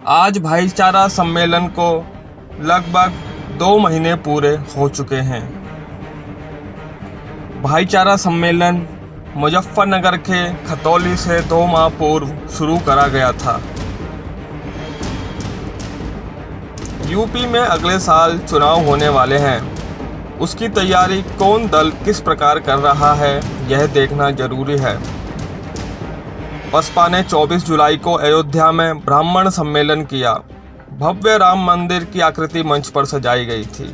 आज भाईचारा सम्मेलन को लगभग 2 महीने पूरे हो चुके हैं। भाईचारा सम्मेलन मुजफ्फरनगर के खतौली से 2 माह पूर्व शुरू करा गया था। यूपी में अगले साल चुनाव होने वाले हैं। उसकी तैयारी कौन दल किस प्रकार कर रहा है, यह देखना जरूरी है। बसपा ने 24 जुलाई को अयोध्या में ब्राह्मण सम्मेलन किया। भव्य राम मंदिर की आकृति मंच पर सजाई गई थी।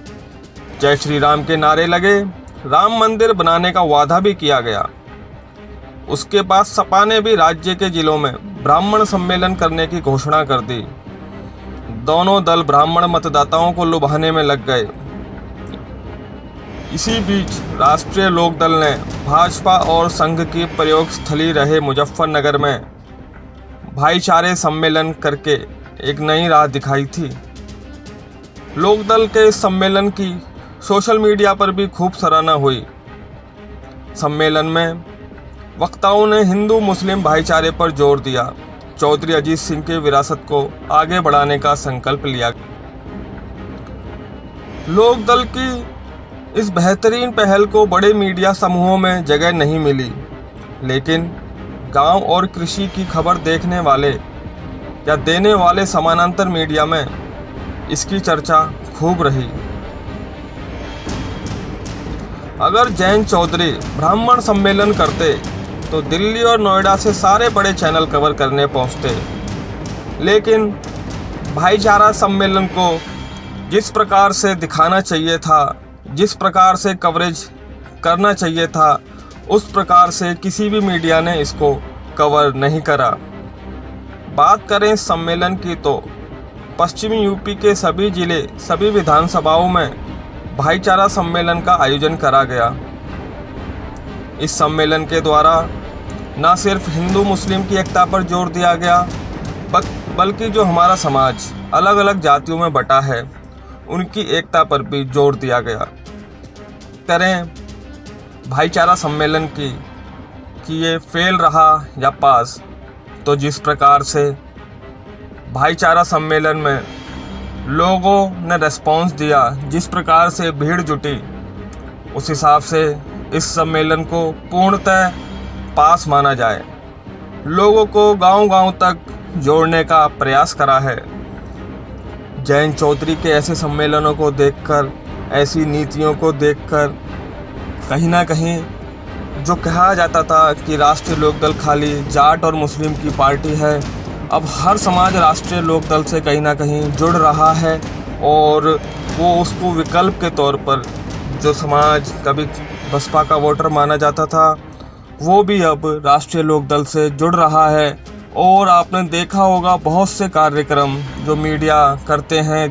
जय श्री राम के नारे लगे। राम मंदिर बनाने का वादा भी किया गया। उसके बाद सपा ने भी राज्य के जिलों में ब्राह्मण सम्मेलन करने की घोषणा कर दी। दोनों दल ब्राह्मण मतदाताओं को लुभाने में लग गए। इसी बीच राष्ट्रीय लोकदल ने भाजपा और संघ की प्रयोग स्थली रहे मुजफ्फरनगर में भाईचारे सम्मेलन करके एक नई राह दिखाई थी। लोकदल के इस सम्मेलन की सोशल मीडिया पर भी खूब सराहना हुई। सम्मेलन में वक्ताओं ने हिंदू मुस्लिम भाईचारे पर जोर दिया। चौधरी अजीत सिंह की विरासत को आगे बढ़ाने का संकल्प लिया। लोकदल की इस बेहतरीन पहल को बड़े मीडिया समूहों में जगह नहीं मिली, लेकिन गांव और कृषि की खबर देखने वाले या देने वाले समानांतर मीडिया में इसकी चर्चा खूब रही। अगर जयंत चौधरी ब्राह्मण सम्मेलन करते तो दिल्ली और नोएडा से सारे बड़े चैनल कवर करने पहुंचते, लेकिन भाईचारा सम्मेलन को जिस प्रकार से दिखाना चाहिए था, जिस प्रकार से कवरेज करना चाहिए था, उस प्रकार से किसी भी मीडिया ने इसको कवर नहीं करा। बात करें सम्मेलन की तो पश्चिमी यूपी के सभी जिले, सभी विधानसभाओं में भाईचारा सम्मेलन का आयोजन करा गया। इस सम्मेलन के द्वारा न सिर्फ हिंदू मुस्लिम की एकता पर जोर दिया गया, बल्कि जो हमारा समाज अलग अलग जातियों में बटा है, उनकी एकता पर भी जोर दिया गया। करें भाईचारा सम्मेलन की कि ये फेल रहा या पास, तो जिस प्रकार से भाईचारा सम्मेलन में लोगों ने रेस्पॉन्स दिया, जिस प्रकार से भीड़ जुटी, उस हिसाब से इस सम्मेलन को पूर्णतः पास माना जाए। लोगों को गांव-गांव तक जोड़ने का प्रयास करा है। जयंत चौधरी के ऐसे सम्मेलनों को देखकर, ऐसी नीतियों को देखकर कहीं ना कहीं जो कहा जाता था कि राष्ट्रीय लोकदल खाली जाट और मुस्लिम की पार्टी है, अब हर समाज राष्ट्रीय लोकदल से कहीं ना कहीं जुड़ रहा है और वो उसको विकल्प के तौर पर, जो समाज कभी बसपा का वोटर माना जाता था, वो भी अब राष्ट्रीय लोकदल से जुड़ रहा है। और आपने देखा होगा बहुत से कार्यक्रम जो मीडिया करते हैं,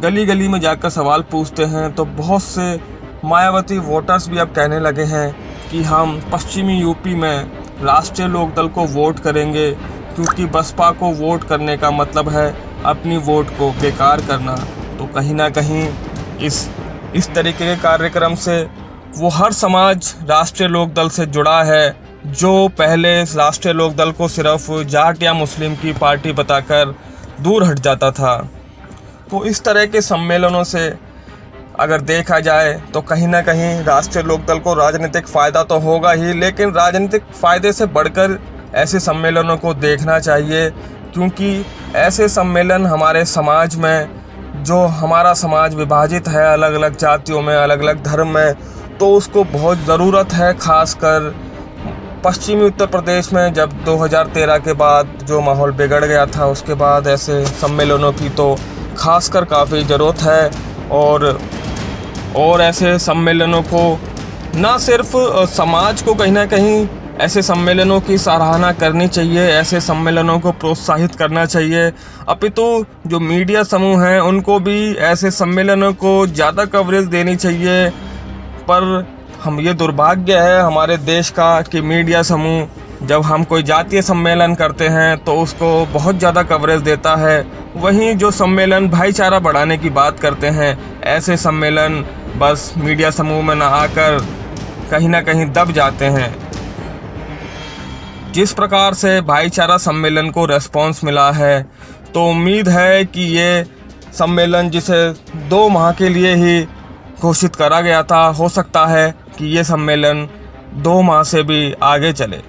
गली गली में जाकर सवाल पूछते हैं, तो बहुत से मायावती वोटर्स भी अब कहने लगे हैं कि हम पश्चिमी यूपी में राष्ट्रीय लोकदल को वोट करेंगे, क्योंकि बसपा को वोट करने का मतलब है अपनी वोट को बेकार करना। तो कहीं ना कहीं इस तरीके के कार्यक्रम से वो हर समाज राष्ट्रीय लोकदल से जुड़ा है, जो पहले राष्ट्रीय लोकदल को सिर्फ जाट या मुस्लिम की पार्टी बताकर दूर हट जाता था। तो इस तरह के सम्मेलनों से अगर देखा जाए तो कहीं ना कहीं राष्ट्रीय लोकदल को राजनीतिक फ़ायदा तो होगा ही, लेकिन राजनीतिक फ़ायदे से बढ़कर ऐसे सम्मेलनों को देखना चाहिए, क्योंकि ऐसे सम्मेलन हमारे समाज में, जो हमारा समाज विभाजित है अलग अलग जातियों में, अलग अलग धर्म में, तो उसको बहुत ज़रूरत है। खासकर पश्चिमी उत्तर प्रदेश में जब 2013 के बाद जो माहौल बिगड़ गया था, उसके बाद ऐसे सम्मेलनों की तो खासकर काफ़ी ज़रूरत है। और ऐसे सम्मेलनों को ना सिर्फ समाज को कहीं ना कहीं ऐसे सम्मेलनों की सराहना करनी चाहिए, ऐसे सम्मेलनों को प्रोत्साहित करना चाहिए, अपितु जो मीडिया समूह हैं उनको भी ऐसे सम्मेलनों को ज़्यादा कवरेज देनी चाहिए। पर हम ये दुर्भाग्य है हमारे देश का कि मीडिया समूह जब हम कोई जातीय सम्मेलन करते हैं तो उसको बहुत ज़्यादा कवरेज देता है, वहीं जो सम्मेलन भाईचारा बढ़ाने की बात करते हैं, ऐसे सम्मेलन बस मीडिया समूह में ना आकर कहीं ना कहीं दब जाते हैं। जिस प्रकार से भाईचारा सम्मेलन को रेस्पॉन्स मिला है, तो उम्मीद है कि ये सम्मेलन जिसे 2 माह के लिए ही घोषित करा गया था, हो सकता है कि ये सम्मेलन 2 माह से भी आगे चले।